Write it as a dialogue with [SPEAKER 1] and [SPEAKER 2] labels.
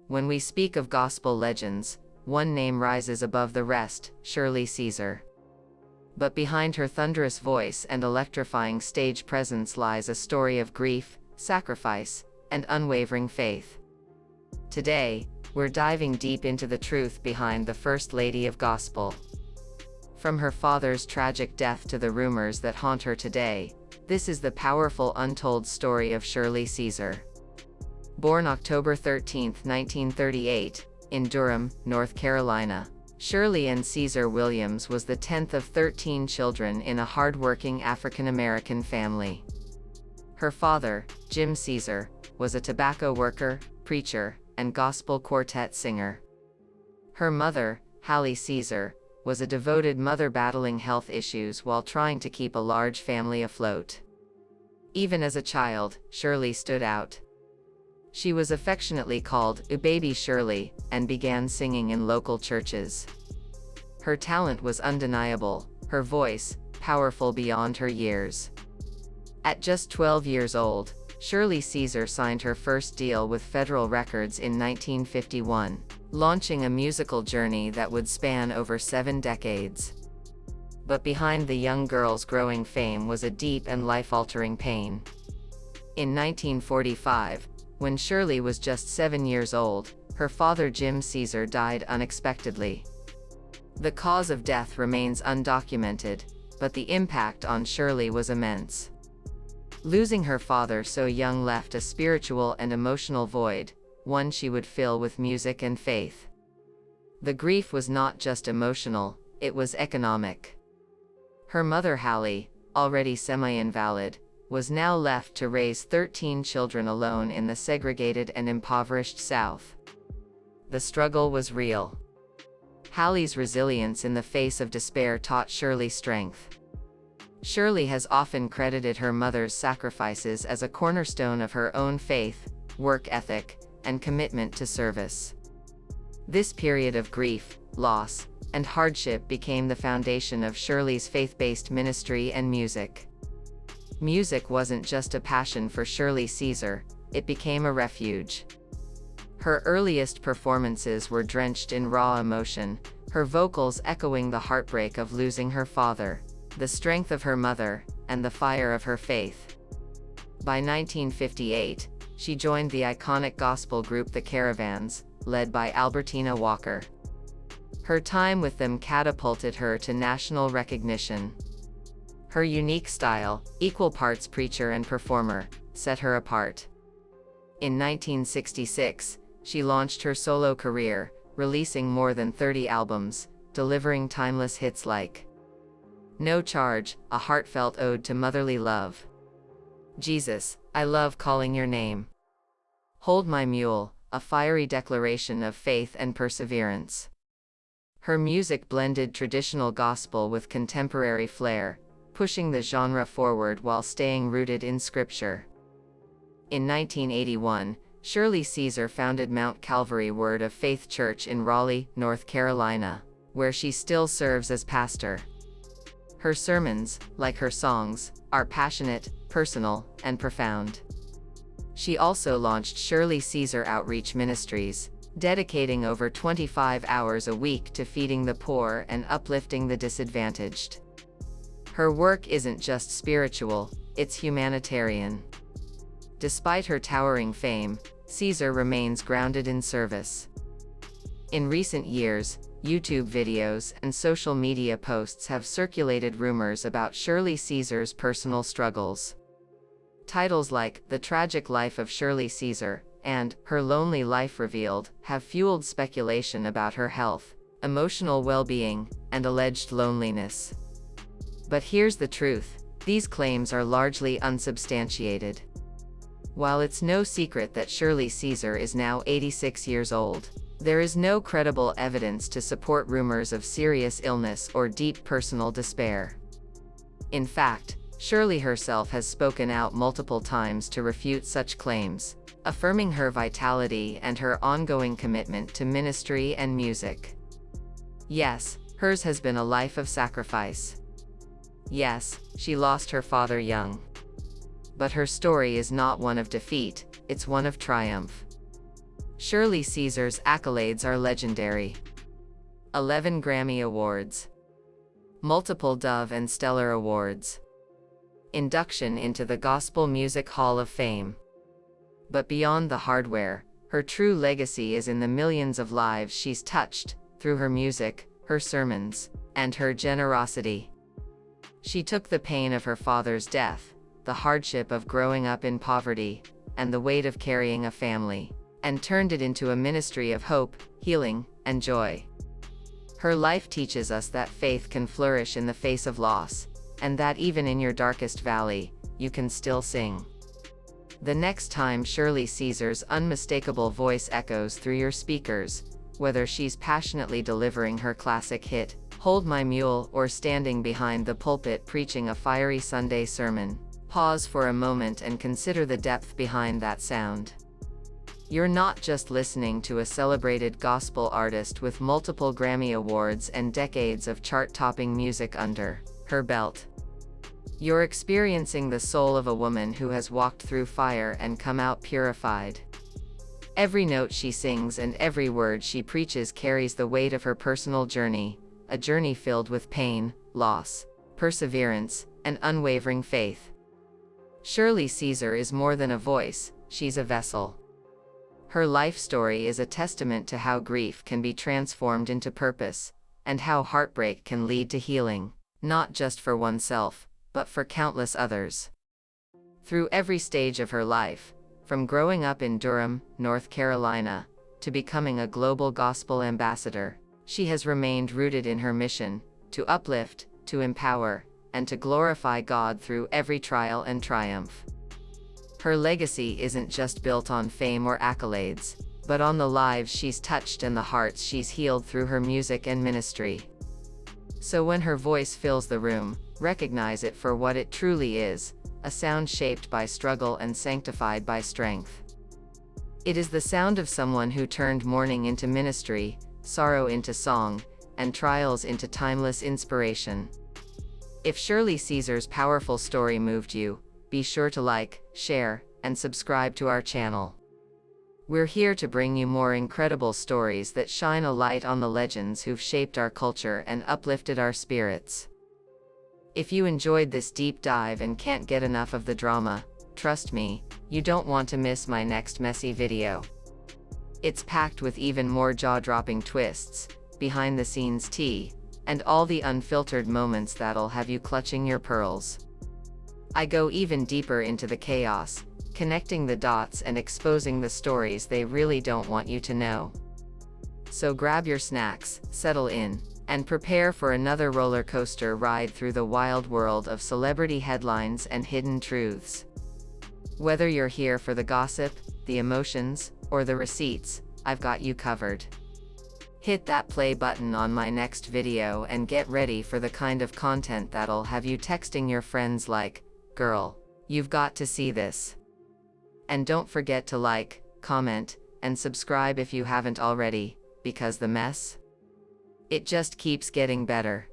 [SPEAKER 1] When we speak of gospel legends, one name rises above the rest: Shirley Caesar. But behind her thunderous voice and electrifying stage presence lies a story of grief, sacrifice, and unwavering faith. Today, we're diving deep into the truth behind the First Lady of Gospel. From her father's tragic death to the rumors that haunt her today, this is the powerful untold story of Shirley Caesar. Born October 13, 1938, in Durham, North Carolina, Shirley Ann Caesar-Williams was the 10th of 13 children in a hard-working African-American family. Her father, Jim Caesar, was a tobacco worker, preacher, and gospel quartet singer. Her mother, Hallie Caesar, was a devoted mother battling health issues while trying to keep a large family afloat. Even as a child, Shirley stood out. She was affectionately called Baby Shirley, and began singing in local churches. Her talent was undeniable, her voice, powerful beyond her years. At just 12 years old, Shirley Caesar signed her first deal with Federal Records in 1951, launching a musical journey that would span over 7 decades. But behind the young girl's growing fame was a deep and life-altering pain. In 1945, when Shirley was just 7 years old, her father Jim Caesar died unexpectedly. The cause of death remains undocumented, but the impact on Shirley was immense. Losing her father so young left a spiritual and emotional void, one she would fill with music and faith. The grief was not just emotional, it was economic. Her mother Hallie, already semi-invalid, was now left to raise 13 children alone in the segregated and impoverished South. The struggle was real. Hallie's resilience in the face of despair taught Shirley strength. Shirley has often credited her mother's sacrifices as a cornerstone of her own faith, work ethic, and commitment to service. This period of grief, loss, and hardship became the foundation of Shirley's faith-based ministry and music. Music wasn't just a passion for Shirley Caesar, it became a refuge. Her earliest performances were drenched in raw emotion, her vocals echoing the heartbreak of losing her father, the strength of her mother, and the fire of her faith. By 1958, she joined the iconic gospel group The Caravans, led by Albertina Walker. Her time with them catapulted her to national recognition. Her unique style, equal parts preacher and performer, set her apart. In 1966, she launched her solo career, releasing more than 30 albums, delivering timeless hits like No Charge, a heartfelt ode to motherly love; Jesus, I Love Calling Your Name; Hold My Mule, a fiery declaration of faith and perseverance. Her music blended traditional gospel with contemporary flair, pushing the genre forward while staying rooted in Scripture. In 1981, Shirley Caesar founded Mount Calvary Word of Faith Church in Raleigh, North Carolina, where she still serves as pastor. Her sermons, like her songs, are passionate, personal, and profound. She also launched Shirley Caesar Outreach Ministries, dedicating over 25 hours a week to feeding the poor and uplifting the disadvantaged. Her work isn't just spiritual, it's humanitarian. Despite her towering fame, Caesar remains grounded in service. In recent years, YouTube videos and social media posts have circulated rumors about Shirley Caesar's personal struggles. Titles like The Tragic Life of Shirley Caesar and Her Lonely Life Revealed have fueled speculation about her health, emotional well-being, and alleged loneliness. But here's the truth: these claims are largely unsubstantiated. While it's no secret that Shirley Caesar is now 86 years old, there is no credible evidence to support rumors of serious illness or deep personal despair. In fact, Shirley herself has spoken out multiple times to refute such claims, affirming her vitality and her ongoing commitment to ministry and music. Yes, hers has been a life of sacrifice. Yes, she lost her father young. But her story is not one of defeat, it's one of triumph. Shirley Caesar's accolades are legendary. 11 Grammy Awards. Multiple Dove and Stellar Awards. Induction into the Gospel Music Hall of Fame. But beyond the hardware, her true legacy is in the millions of lives she's touched, through her music, her sermons, and her generosity. She took the pain of her father's death, the hardship of growing up in poverty, and the weight of carrying a family, and turned it into a ministry of hope, healing, and joy. Her life teaches us that faith can flourish in the face of loss, and that even in your darkest valley, you can still sing. The next time Shirley Caesar's unmistakable voice echoes through your speakers, whether she's passionately delivering her classic hit, Hold My Mule, or standing behind the pulpit preaching a fiery Sunday sermon, pause for a moment and consider the depth behind that sound. You're not just listening to a celebrated gospel artist with multiple Grammy Awards and decades of chart-topping music under her belt. You're experiencing the soul of a woman who has walked through fire and come out purified. Every note she sings and every word she preaches carries the weight of her personal journey, a journey filled with pain, loss, perseverance, and unwavering faith. Shirley Caesar is more than a voice, she's a vessel. Her life story is a testament to how grief can be transformed into purpose, and how heartbreak can lead to healing, not just for oneself, but for countless others. Through every stage of her life, from growing up in Durham, North Carolina, to becoming a global gospel ambassador, she has remained rooted in her mission, to uplift, to empower, and to glorify God through every trial and triumph. Her legacy isn't just built on fame or accolades, but on the lives she's touched and the hearts she's healed through her music and ministry. So when her voice fills the room, recognize it for what it truly is, a sound shaped by struggle and sanctified by strength. It is the sound of someone who turned mourning into ministry, sorrow into song, and trials into timeless inspiration. If Shirley Caesar's powerful story moved you, be sure to like, share, and subscribe to our channel. We're here to bring you more incredible stories that shine a light on the legends who've shaped our culture and uplifted our spirits. If you enjoyed this deep dive and can't get enough of the drama, trust me, you don't want to miss my next messy video. It's packed with even more jaw-dropping twists, behind-the-scenes tea, and all the unfiltered moments that'll have you clutching your pearls. I go even deeper into the chaos, connecting the dots and exposing the stories they really don't want you to know. So grab your snacks, settle in, and prepare for another roller coaster ride through the wild world of celebrity headlines and hidden truths. Whether you're here for the gossip, the emotions, or the receipts, I've got you covered. Hit that play button on my next video and get ready for the kind of content that'll have you texting your friends like, "Girl, you've got to see this." And don't forget to like, comment, and subscribe if you haven't already, because the mess, it just keeps getting better.